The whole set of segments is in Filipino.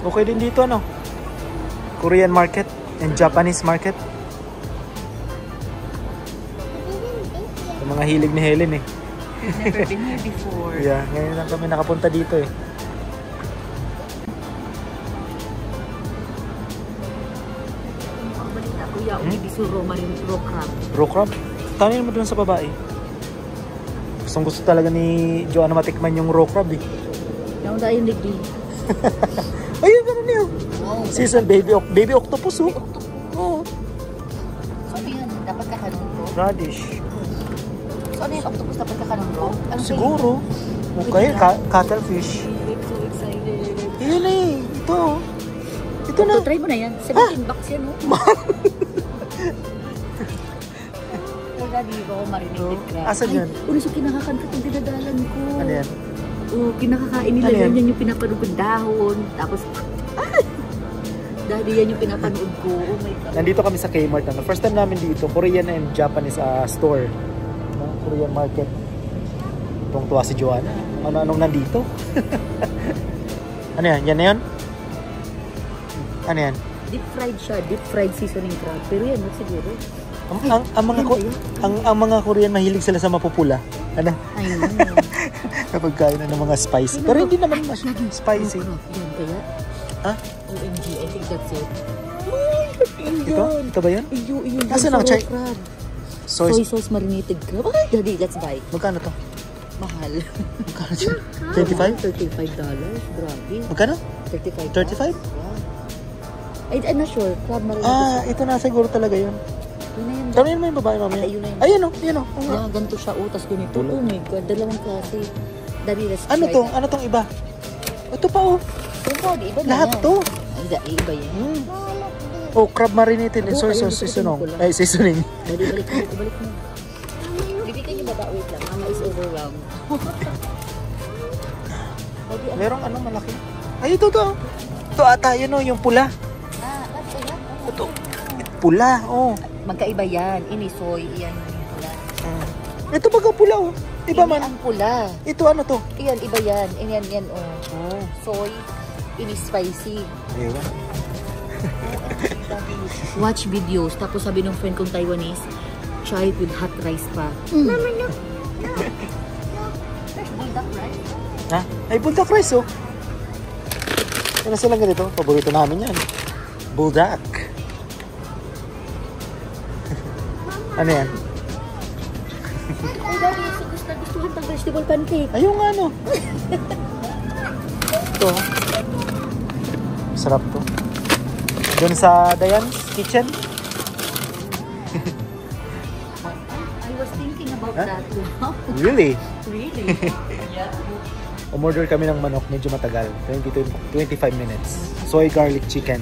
Okay din dito, ano? Korean market and Japanese market. Yung mga hilig ni Helen eh. Never been here before. Yeah, ngayon lang kami nakapunta dito eh. Ang balita, kuya, Ibisu raw crab. Raw crab? Tanongin mo dun sa babae. Gustong gusto talaga ni Joanna matikman yung raw crab eh. Yung dahil ligdi. Ayun, ganun yun. Wow. Season baby octopus oh. Oo. So ano yan? Dapat kakanong bro? Radish. So ano yung octopus dapat kakanong bro? Siguro. Okay, cuttlefish. I'm so excited. Yun eh. Ito. Ito na. Try mo na yan. 17 bucks yan oh. Di ba ako marinated crab? Asan yan? Ulo siya kinakakan ka itong dinadalan ko. Ano yan? Kinakakain nila Ano yan? yan yung pinapanood kong dahon. Tapos, Daddy, yan yung pinapanood ko. Oh my God. Nandito kami sa Kmart. Ano? First time namin dito, Korean and Japanese store. No? Korean market. Tuwang-tuwa si Joanna. Ano-anong nandito? Ano yan? Yan na yan? Ano yan? Deep fried siya. Deep fried seasoning crab. Pero yan, siguro. Ang mga Korean mahilig sila sa mapupula. Ano? I know. Kapag kain na ng mga spicy. Pero hindi naman masyadong spicy. Yan kaya? Ha? OMG, I think that's it. Ito? Ito ba yan? Iyo. Asan ang chai? Soy sauce marinated crab. Ay, Daddy, let's buy. Magkano to? Mahal. Magkano siya? $25? $35. Grabe. Magkano? 35? 35? Yeah. I'm not sure. Crab marinated. Ito na siguro talaga yun. Yun na yun. Tanongin mo yung babae mamaya. Yun na yun. Ayun o. Ayun o. Yeah, ganito siya. Utas ganito. Oh my God. Dalawang klase. Daddy, let's Ano try to? that. Ano tong iba? Ito pa oh. Daddy, iba na Lahat yan. to. Hindi, iba yan. Oh, crab marinated and soy sauce seasoning. Daddy, balik mo. Bibigyan niyo baba. Wait lang. Mama is overwhelmed. Daddy, Merong ano malaki. Ay, ito to. Ito ata, yun oh, yung pula. that's yan. Ito. Pula, oh. Magkaiba yan. Ini soy. Yan yung pula. Ito baga pula oh. Iba Ini man. ang pula. Ito ano to? Iyan, iba yan. Yan, oh. Oh. Soy. Ini spicy. Ewan. Watch videos. Tapos sabi ng friend kong Taiwanese, try it with hot rice pa. Mama, no. There's bulldog rice. Ha? Ay, bulldog rice oh. Yan na silang ganito. Paborito namin yan. Bulldog. Ano yan? Oh, Daddy, gustuhan ng vegetable pancake. Ayun nga no. Ito. Sarap to. Doon sa Dayan's Kitchen. I was thinking about that. Really? Really? Yeah. Umorder kami ng manok. Medyo matagal. 25 minutes. Soy garlic chicken.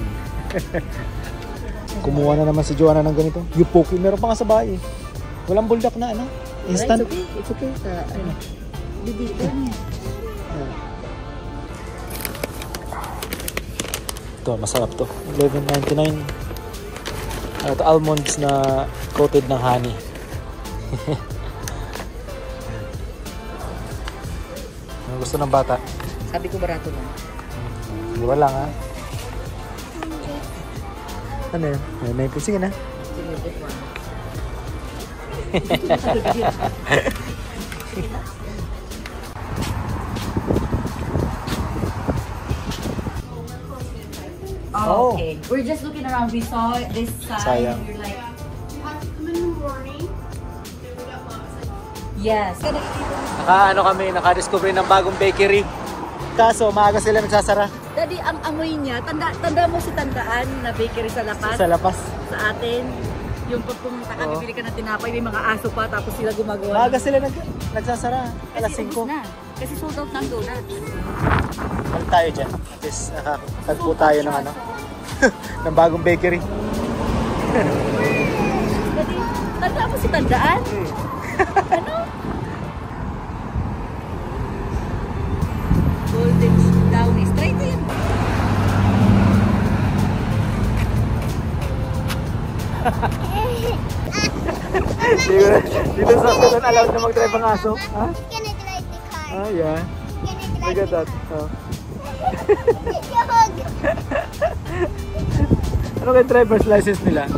Kumuha na naman si Joanna ng ganito. Yupoki. Meron pa nga sa bahay. Walang buldak na ano. Instant. It's okay. Ano? Bibi, yan. Ito, masarap to. $11.99. Ito, almonds na coated ng honey. Ano gusto ng bata? Sabi ko barato lang. Mura lang ha. Ano yun? May sige na. Sige, this one. Oh. Okay. We're just looking around. We saw this side. Sayang. We're like, You have to come in the morning. yes. Naka-discover ng bagong bakery. Kaso, maaga sila nagsasara. Daddy, ang amoy niya, tanda mo si Tandaan na bakery sa Lapas? Sa lapas. Sa atin. Yung pag pumunta ka, bibili ka ng tinapay, may mga aso pa, tapos sila gumagawa. Maaga sila nagsasara. Alas Kasi 5. ubos na. Kasi sold out ng donuts. Balik tayo dyan. At least, nakakatagpo tayo ng ano. ng bagong bakery. Daddy, tanda mo si Tandaan? Ano? Golden Downies. Try ito yan. Dito sa Sudan, allowed na mag-drive ang aso. Ha? Can I drive the car? Ah, yeah. Can I Look drive at that. Oh. Ano kayo driver's license nila?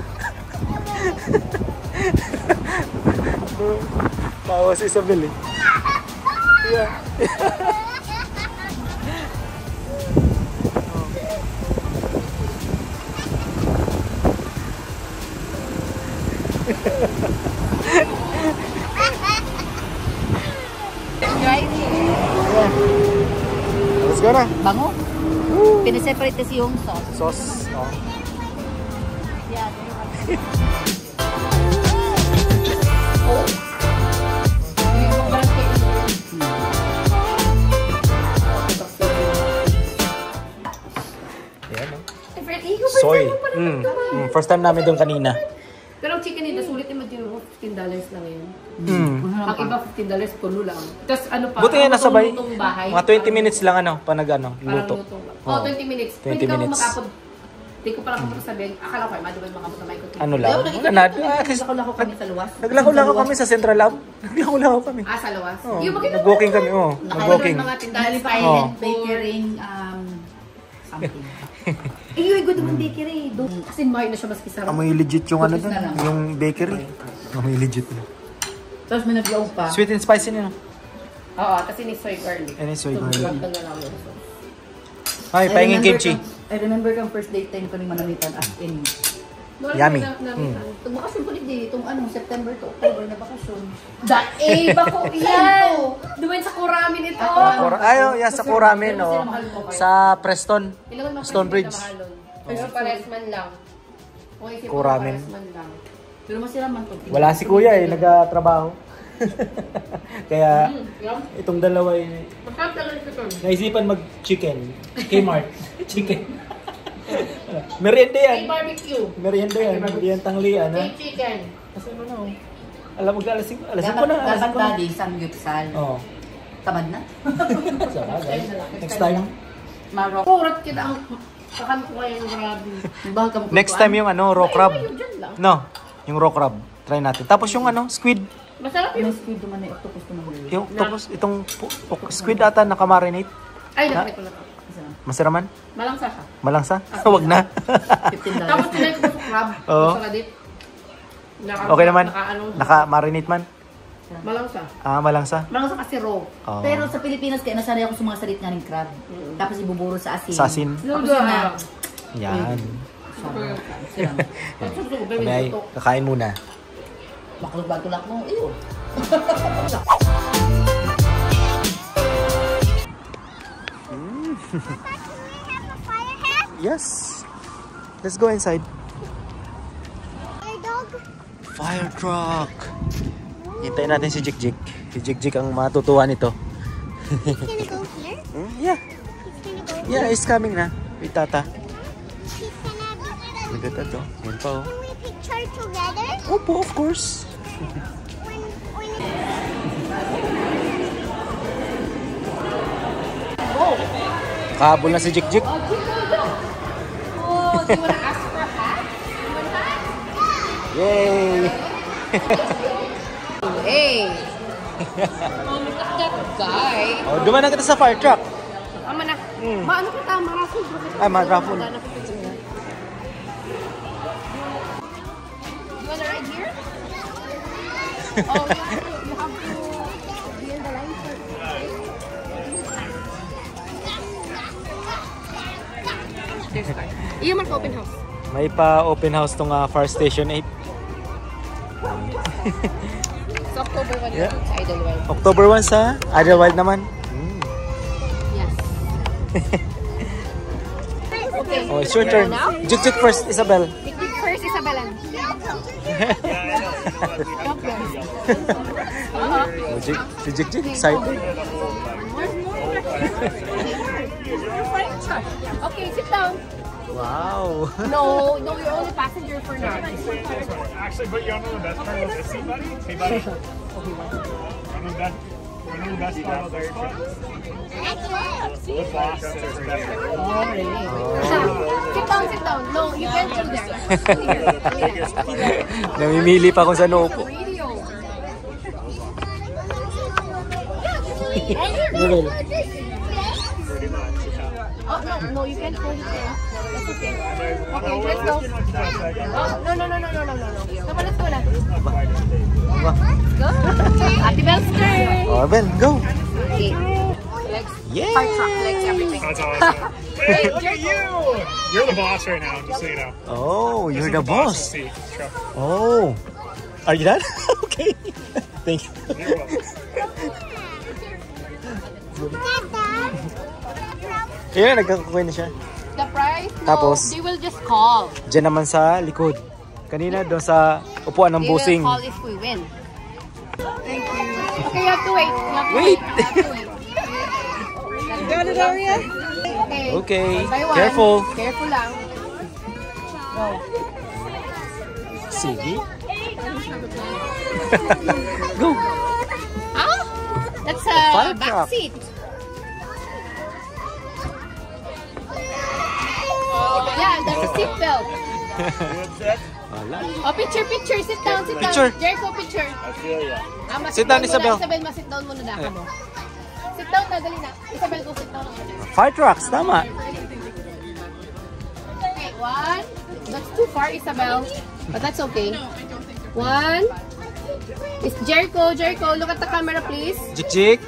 Tawa si Isabel eh. Yeah. Let's go na. Bango. Pinaseparate kasi yung sauce. Sauce. Oh. Yeah. Yan, oh. Soy. First time namin doon kanina. Pero ang chicken nila, sulit naman din $15 lang yun. Mm. Ang iba $15 puno lang. Tapos ano pa, Buti nga ang nasabay. lutong bahay. Mga 20 minutes lang ano, pa nag-ano, luto. Oh, 20 minutes. 20 Pwede ka minutes. makapod. Hindi ko pala kung sabihin. Akala ko, madubay mga matamay ko. Ano lang? Wala na. Naglako kami sa luwas. Naglako-lako kami sa Central Lab. Naglako-lako kami. Ah, sa luwas? Oh, Yung maganda. nag-walking kami. Oh, nag-walking. Mga tindahan Silent Oh. Bakery, something. Yung good naman bakery. Kasi mahal na siya maski sarap. Amoy legit yung ano Focus doon, na lang. yung bakery. Amoy legit. Tapos may naglaw pa. Sweet and spicy niya. Oo, kasi ni soy garlic. Any soy So, garlic. buwan na lang yun. Ay, pahingin kimchi. I remember kang first date time ko ni Manamitan as in. Yummy. Itong bakasyon ko din, itong September to October na bakasyon. Bako yan! Dumain sa Kuramin ito. Ayo, yeah, sa Kuramin, oh. Sa Preston. Stonebridge. Pero pares man lang. Kuramin. Pero masira man to. Wala si Kuya eh, nagtatrabaho. Kaya itong dalawa eh, Masarap talaga ito. naisipan mag-chicken. Kmart. Chicken. Merienda yan. May barbecue. Merienda yan. Hindi yan tanglian, ha? May chicken. Kasi ano na, oh. Alam mo, alas 5 na. Dapat daddy, samgyupsal. Oo. Tamad na. Sabagay. Next time. Marok. Kurat kita ang kakam ko kayo ng grabe. Next time yung ano, raw crab. Ayun, dyan lang. No, yung raw crab. Try natin. Tapos yung ano, squid. Masarap May yun. squid naman na octopus naman. Yung tapos itong squid ata nakamarinate. Ay, nakita ko na to. Masaraman? Malangsa siya. Malangsa? Wag na. $15. Tapos tinay ko sa crab. Oo. Sa kadit. Okay naman. Naka-ano. Naka-marinate man. Malangsa. Ah, malangsa. Malangsa kasi raw. Oo. Pero sa Pilipinas, kaya nasanay ako sa mga salit nga ng crab. Tapos ibuburo sa asin. Sa asin. Tapos yun na. Yan. Sarap. Kami ay kakain muna. Makulog-tulak mo. Ew. Yes. Let's go inside. dog. Fire truck. Hintayin natin si Jik-Jik. Si Jik-Jik ang matutuwa nito. He's gonna go here. Yeah. He's gonna go. Yeah, it's coming na. With Tata. He's gonna. With Tata to. Yan pa oh. Can we picture together? Opo, of course. When Kahabol na si Jik-Jik. Oh, do you want to ask for a hat? You want a hat? Yay! Hey! Oh, look at that guy. Oh, dumanan kita sa fire truck. Ama na. Maano kita? Maraful. Ay, maraful. You wanna ride here? Oh, you have to be in the line first. There's a car. Iyo man ka open house. May pa open house tong Fire Station 8. It's October 1 Yeah. sa Idlewild. October 1 sa Idlewild naman. Yes. Okay. Oh, it's your turn. Now? Jik-Jik first, Isabel. Picnic first, Isabelan. Oh, si Jik-Jik excited. Okay, sit down. Wow. No, you're only passenger for now. Actually, but you know the best part of this, hey buddy? Hey buddy. You know the best part of this spot? The boss says it's better. Oh, really? Sit down. No, you can't do that. Namimili pa kung saan upo. Radio. Isabel. Pretty much. Oh, no, you can't hold it there. That's okay. Okay, let's go. Oh, no. Come on, let's go na. Go. Ate Belle's turn. Oh, Ben, go. Okay. Legs. Yeah. Fire truck, legs, everything. That's awesome. Hey, look at you! You're the boss right now, just so you know. Oh, This you're is the boss. seat. Sure. Oh. Are you done? Okay. Thank you. You're welcome. Ayan, nagkakakuha na siya. The price? No, Tapos? they will just call. Diyan naman sa likod. Kanina doon sa upuan ng They busing. will call if we win. Thank you. Okay, you have to wait. Wait. You have to wait. Got it, Aria? Okay. Okay. One by one. Careful. Careful lang. Go. Sige. Go. Ah? That's a Fire back truck. seat. Yeah, that's a seat belt. Wala. Oh, picture. Sit down. Picture. Jericho, picture. Sit down, Isabel. Isabel, sit down muna na mo. Sit down na, dali na. Isabel, go sit down. Fire trucks, tama. Okay, one. That's too far, Isabel. But that's okay. One. It's Jericho, look at the camera, please. Jik.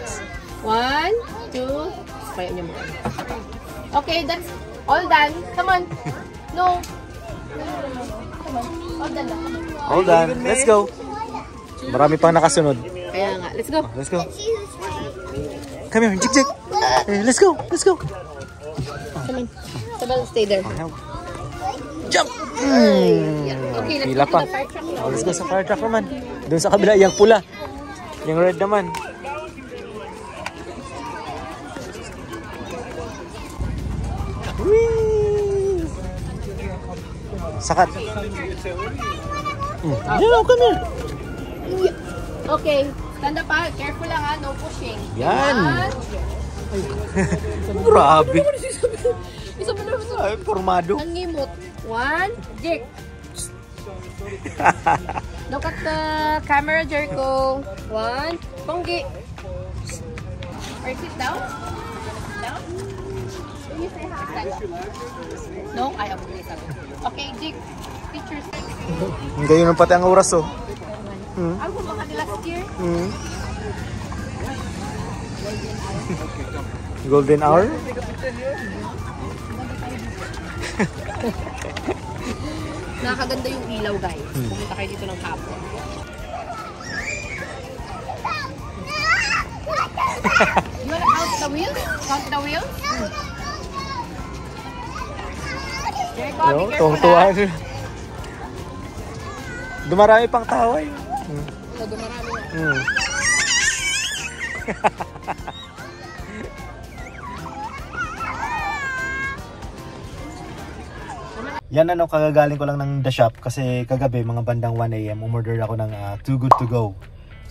1, 2. Spray niyo mo. Okay, that's all done. Come on. No. Come on. All done na. All done. Let's go. Marami pang nakasunod. Kaya nga. Let's go. Let's go. Come here, Jik. Let's go. Come on. Isabel, stay there. Jump! Okay, let's Pila go pa. to the fire truck. Oh, let's go sa fire truck naman. Doon sa kabila, yung pula. Yung red naman. Whee! Sakat. Yeah, come here. Okay. Stand up ha. Careful lang ha. No pushing. Yan. One. Grabe. Isabel. Ay, formado. Ang ngimot. 1. Jake. Look at the camera, Jericho. 1. Ponggi. Or sit down. Sit down. Can you say hi? Stand up. No? Ayaw mo isa. Okay, Jake. Pictures. Ngayon ang pati ang oras, oh. Ako baka di last year. Golden hour? Nakakaganda yung ilaw, guys. Pumunta kayo dito ng hapon. You wanna count the wheels? Count the wheels? Jericho, be careful Tuwang-tuwa. ha. Dumarami pang tao eh. Dumarami na. Yan ano, kagagaling ko lang ng The Shop kasi kagabi mga bandang 1 AM umorder ako ng Too Good To Go.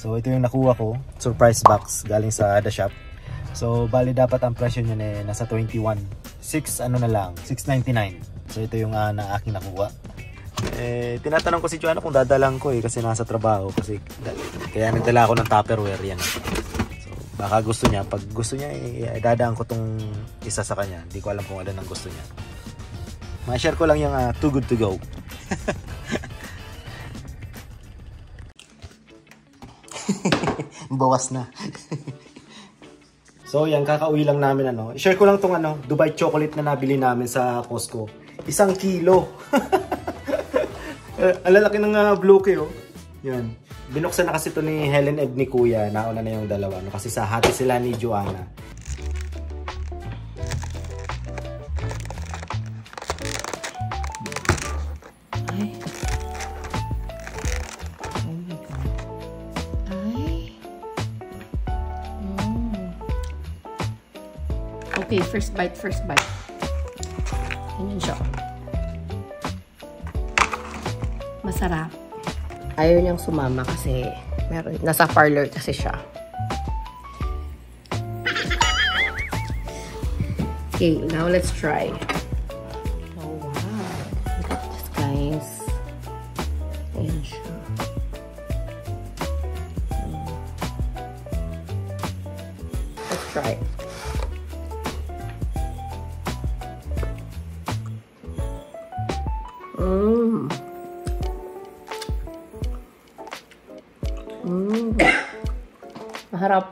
So ito yung nakuha ko, surprise box galing sa The Shop. So bali dapat ang presyo niya nasa 21. 6 ano na lang, 6.99. So ito yung na aking nakuha. Tinatanong ko si Joanna kung dadalang ko kasi nasa trabaho kasi kaya nagdala ako ng Tupperware yan. So baka gusto niya, pag gusto niya dadaan ko tong isa sa kanya. Hindi ko alam kung alin ang gusto niya. Ma-share ko lang yung Too Good To Go. Bawas na. So yan, kakauwi lang namin i-share ko lang tong Dubai chocolate na nabili namin sa Costco. 1 kilo. Ang lalaki ng bloke oh. Yan. Binuksan na kasi ito ni Helen and ni Kuya. Nauna na yung dalawa kasi sa hati sila ni Joanna. Okay, first bite. Ganyan siya. Masarap. Ayaw niyang sumama kasi nasa parlor kasi siya. Okay, now let's try. Oh, wow. Look at this, guys. Ayan siya. Let's try. Mm. Mm. Maharap.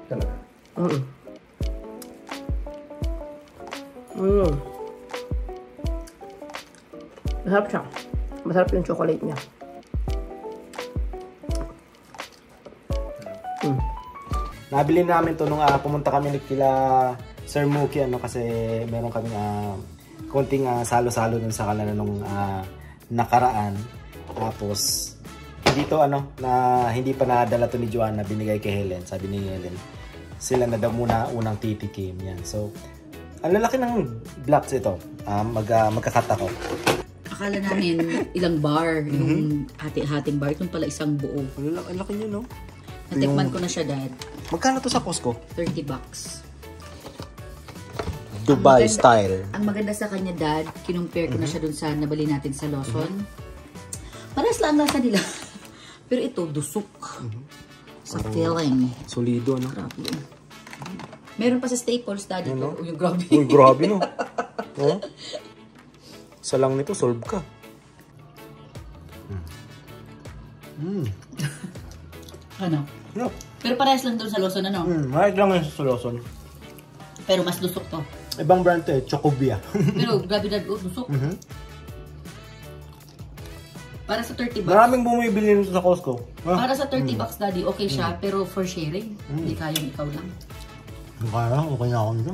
Talaga. Mm. Mm. Masarap siya. Masarap yung chocolate niya. Mm. Nabili namin to nung pumunta kami kila Sir Mookie, ano, kasi meron kaming konting salo-salo dun sa kanila nung nakaraan. Tapos dito ano, na hindi pa nadala to ni Joanna, binigay kay Helen. Sabi ni Helen, sila na daw muna unang titikim yan. So, ang lalaki ng blocks ito. Magkakat ako. Akala namin ilang bar, yung hating bar. Itong pala isang buo. Ang laki niya, no? Natikman ko na siya, Dad. Magkano to sa Costco? $30. Dubai style. Ang maganda sa kanya, Dad, kinumpare ko na siya dun sa nabali natin sa Lawson. Parehas lang ang lasa nila. Pero ito, dusok. Sa filling. Solido, no? Grabe. Meron pa sa Staples, Daddy. Ano? Pero, yung grabe. Uy, grabe, no? Oh? Sa lang nito, solve ka. Ano? No. Pero parehas lang doon sa Lawson, ano? Mahit lang yun sa Lawson. Pero mas dusok to. Ibang brand to eh, Chocobia. Pero grabe, Dad, dusok. Para sa $30. Maraming bumibili nito sa Costco. Para sa $30, Daddy, okay siya. Pero for sharing, hindi kayang ikaw lang. Okay na ako nito.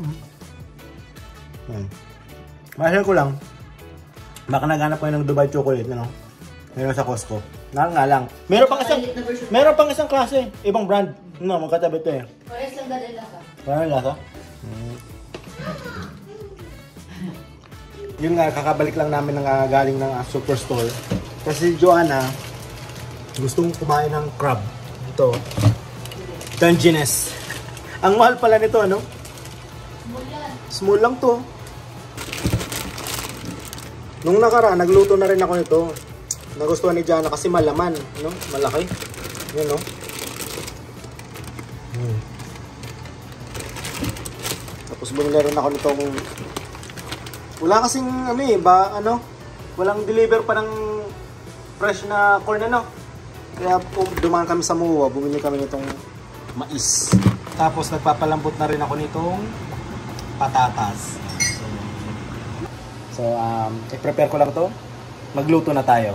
Mahal ko lang. Baka naghanap ko ng Dubai chocolate, ano? Meron sa Costco. Nga lang. Meron pang isang klase. Ibang brand. No, magkatabi ito eh. Parehas lang, Daddy, lasa. Parang lasa? Yun nga, kakabalik lang namin ng galing ng superstore. Kasi si Joanna, gustong kumain ng crab. Ito. Dungeness. Ang mahal pala nito, ano? Small lang to. Nung nakaraan, nagluto na rin ako nito. Nagustuhan ni Joanna kasi malaman, no? Malaki. Yun, no? Tapos bumili rin ako nitong wala kasing walang deliver pa ng fresh na corn, ano. Kaya dumaan kami sa MUA, bumili kami nitong mais. Tapos nagpapalambot na rin ako nitong patatas. So, i-prepare ko lang to. Magluto na tayo.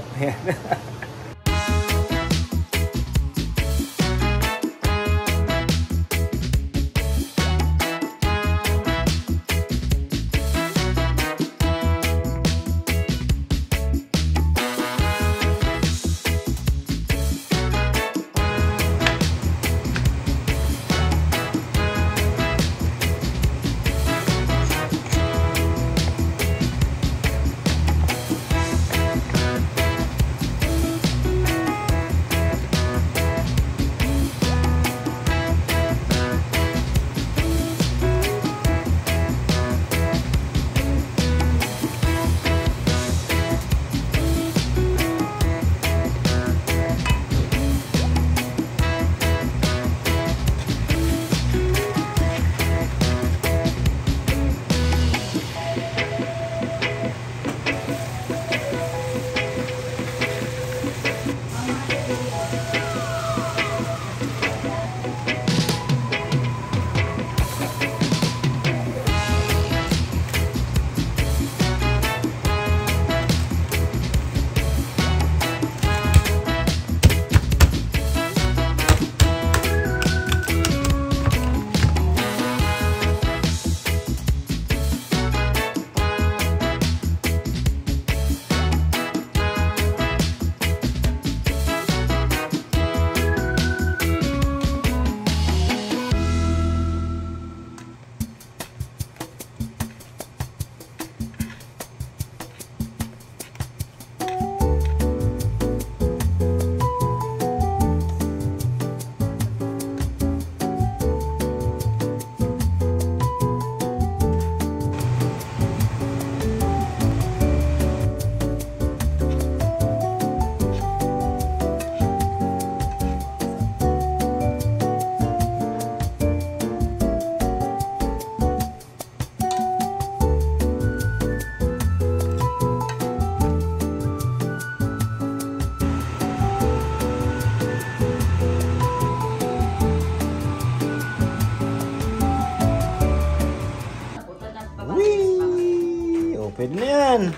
Pwede na yan.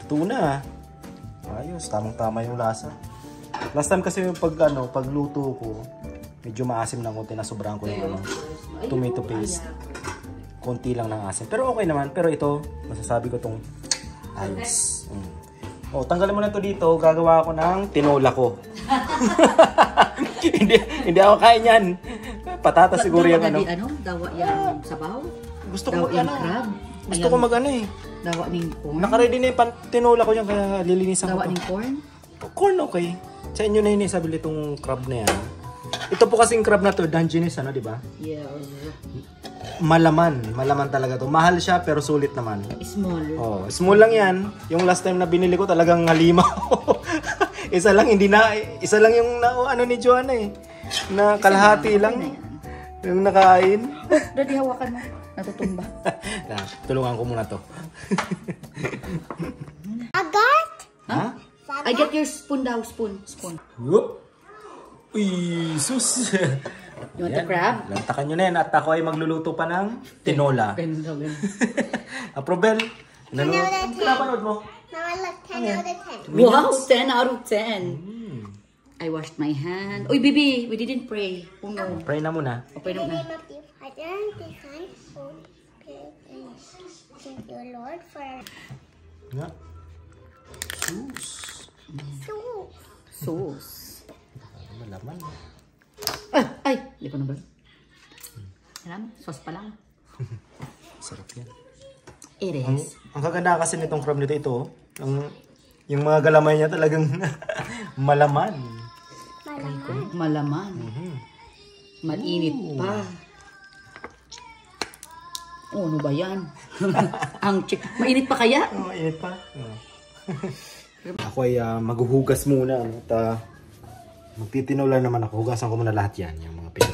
Tuna. Ayos, tamang-tama yung lasa. Last time kasi yung pagluto ko, medyo maasim na konti, nasobrahan ko yung tomato paste. Konti lang ng asin. Pero okay naman. Pero ito, masasabi ko tong ayos. Oh, tanggalin mo na to dito. Gagawa ako ng tinola ko. hindi ako kain yan. Patata siguro yung Dawa yung sabaw? Gusto ko dawa yung crab? Gusto ko mag Dawa ng corn? Naka-ready na yung tinola ko yan, kaya lilinisan ko. Dawa ng corn? Corn okay. Sa inyo na yun sabi itong crab na yan. Ito po kasing crab na to, Dungeness, di ba? Yeah. Malaman talaga to. Mahal siya pero sulit naman. Small. Oh, small lang yan. Yung last time na binili ko talagang halimaw. isa lang yung ni Joanna na kalahati lang. Yung nakain. Daddy, hawakan mo. Natutumba. Tulungan ko muna to. Agat? Ha? I get your spoon daw. Spoon. Whoop! Uy, sus! You want the crab? Lantakan nyo na yan at ako ay magluluto pa ng tinola. Aprobel, napanood mo? Mama, look, 10 out of 10. Wow, 10 out of 10. I washed my hand. Uy, baby, we didn't pray. Oh no. Pray na muna. Pray In the na. name of the Father, and the Son, Holy Spirit, and thank you, Lord, for Nga. Sus. soup. Sauce. Malaman. Ay, hindi ko na ba? Alam, sauce pa lang. Sarap yan. It is. Ang kaganda kasi nitong crab nito ito, yung mga galamay niya talagang malaman. Malaman. Mainit pa. Oh, ano ba yan? Ang chick. Mainit pa kaya? Mainit pa. Ako ay maghuhugas muna. At magtitinola naman ako. Hugasan ko muna lahat yan. Yung mga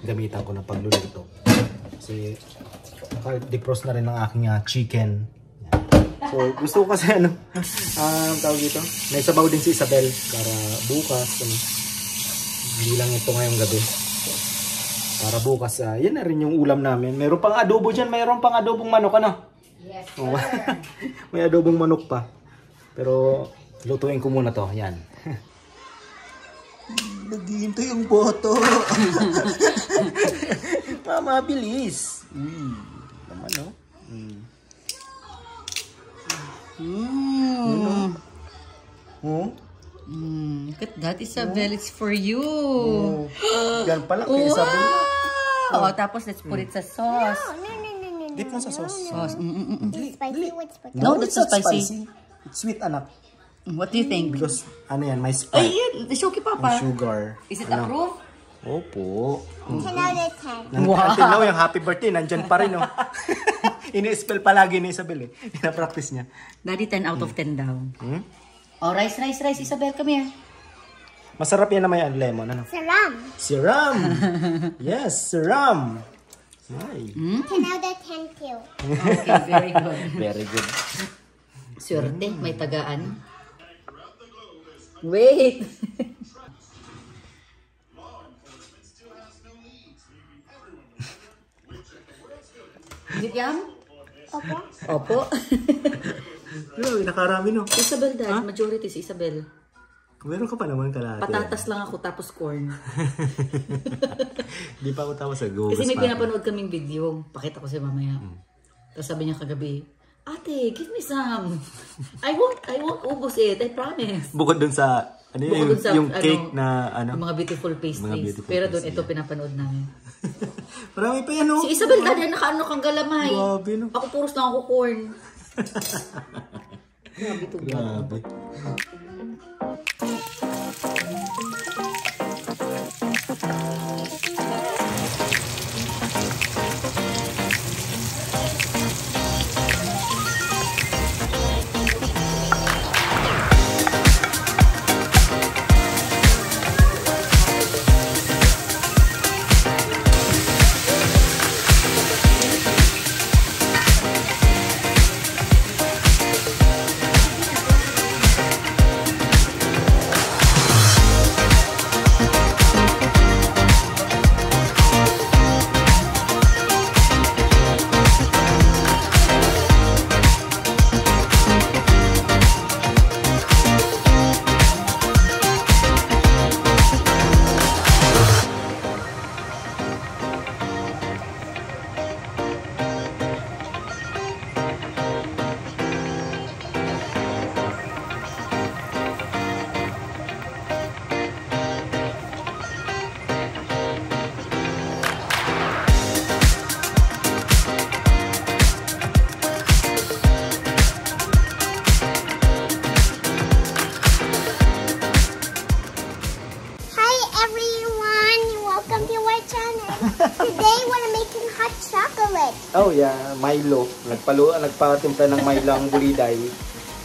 gamitan ko na pagluluto. Kasi naka-defrost na rin ng aking chicken. So, gusto ko kasi tawag dito. May sabaw din si Isabel para bukas. Hindi lang ito ngayong gabi. Para bukas, yan na rin yung ulam namin. Meron pang adobo dyan. Mayroon pang adobong manok, Yes, sir. May adobong manok pa. Pero, lutuin ko muna to. Yan. Naghihintay yung boto. Mama, bilis. Naman, no? Look at that, Isabel. It's for you. Yan pala kay Isabel. Oh, tapos let's put it sa sauce. No. Dip mo sa sauce. Sauce. Spicy with spaghetti. No, that's not spicy. It's sweet, anak. What do you think? Because, may Ay, spice. yun. It's okay, Papa. Sugar. Is it approved? Opo. 10 out of 10. Until now, yung happy birthday, nandyan pa rin, Ini-spell palagi ni Isabel, Pina-practice niya. Daddy, 10 out of 10 daw. Oh, rice. Isabel, come here. Masarap yan na may lemon, Saram. Siram! Yes, siram! Ay. 10 out of 10 too. Okay, very good. Very good. Swerte, may tagaan. Wait! Is it yum? Opo. Opo. Pero, nakarami, no? Isabel, Dad. Majority si Isabel. Meron ka pa naman kalahati. Patatas lang ako tapos corn. Di pa ako tama sa go. Kasi may pinapanood kaming video. Pakita ko siya mamaya. Tapos sabi niya kagabi, Ate, give me some. I won't ubos it. I promise. Bukod dun sa, Bukod dun sa, yung cake na, yung mga beautiful pastries. Pero doon, ito pinapanood namin. Marami pa yan, no? Si Isabel, Dad, nakaano kang galamay. Grabe, no? Ako puros na ako corn. Grabe to. Grabe. yeah, Milo. Nagpatimpla ng Milo ang buliday.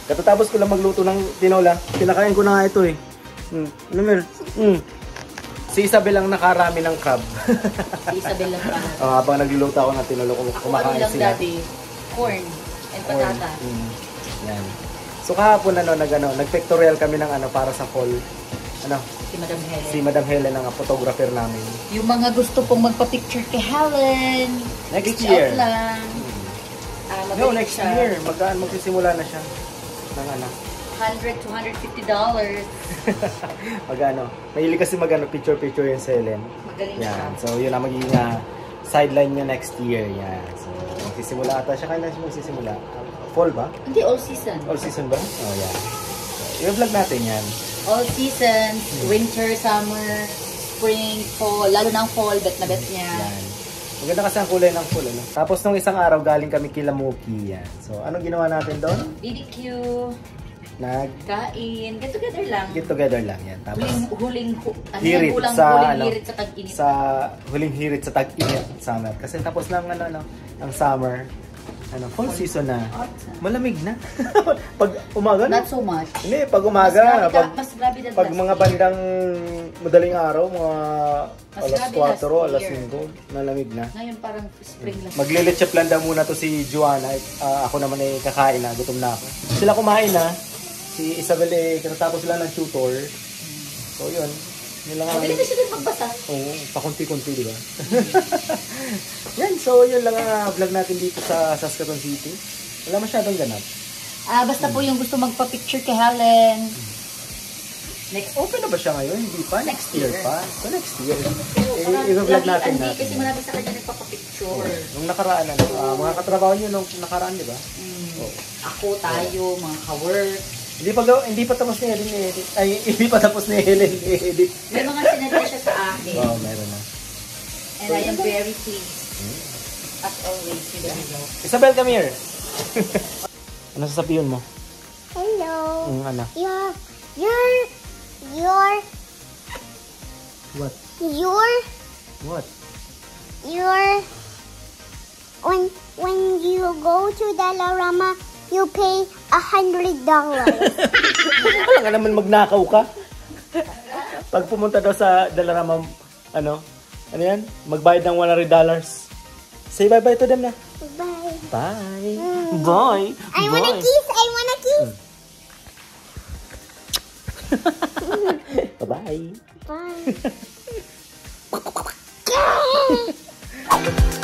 Katatapos ko lang magluto ng tinola. Kinakain ko na nga ito eh. Ano meron? Si Isabel ang nakarami ng crab. Si Isabel lang pa. Habang nagluluto ako ng tinola, kumakain lang sila. daddy, corn and patata. Yan. So kahapon nag-pictorial kami ng para sa fall. Si Madam Helen. Si Madam Helen ang photographer namin. Yung mga gusto pong magpa-picture kay Helen, Next reach year. out lang. No, next year. Magsisimula na siya ng $100 to $150. Mahilig kasi picture yung si Helen. Magaling Yan. siya. So yun ang magiging sideline niya next year. Yan. So magsisimula ata siya. Kailan siya magsisimula? Fall ba? Hindi, all season. All season ba? Oh, yan. So, i-vlog natin yan. All seasons, winter, summer, spring, fall, lalo ng fall, bet na bet niya. Yan. Maganda kasi ang kulay ng fall. Tapos nung isang araw, galing kami kila Mookie. Yan. So, anong ginawa natin doon? BBQ, Kain. get together lang. Get together lang. Yan. Tapos, Huling hirit huling hirit sa tag-init. Huling hirit sa tag-init. Summer. Kasi tapos lang ang summer. Fall season na. Malamig na. Pag umaga, Not so much. Hindi, pag umaga, Mas grabe na pag mga bandang madaling araw, mga Mas alas grabe 4, last alas year. 5, malamig na. Ngayon parang spring lang. Maglilitsap lang daw muna to si Joanna. Ako naman ay kakain na, gutom na ako. Sila kumain na. Si Isabel katatapos lang ng tutor. So yun. Yun lang ang... Magaling na siya din magbasa. Oo, pakunti-kunti, di ba? Yan, so yun lang ang vlog natin dito sa Saskatoon City. Wala masyadong ganap. Basta po yung gusto magpa-picture kay Helen. Open na ba siya ngayon? Hindi pa? Next year pa? So next year. I-vlog natin natin. Kasi marami sa kanya nagpapapicture. Nung nakaraan, mga katrabaho nyo nung nakaraan, di ba? Ako, tayo, mga ka-work. Hindi pa tapos ni Helen i-edit. Ay, hindi pa tapos ni Helen i-edit. May mga sinadya siya sa akin. Oo, meron na. And I am very pleased. As always, with the result. Isabel, come here. Ano sasabihin mo? Hello. Ano? What? What? When you go to Dollarama, you pay $100. Wala nga naman magnakaw ka. Pag pumunta daw sa Dollarama, ano yan? Magbayad ng $100. Say bye-bye to them na. Bye. Bye. Bye. I wanna kiss. Bye-bye. Bye.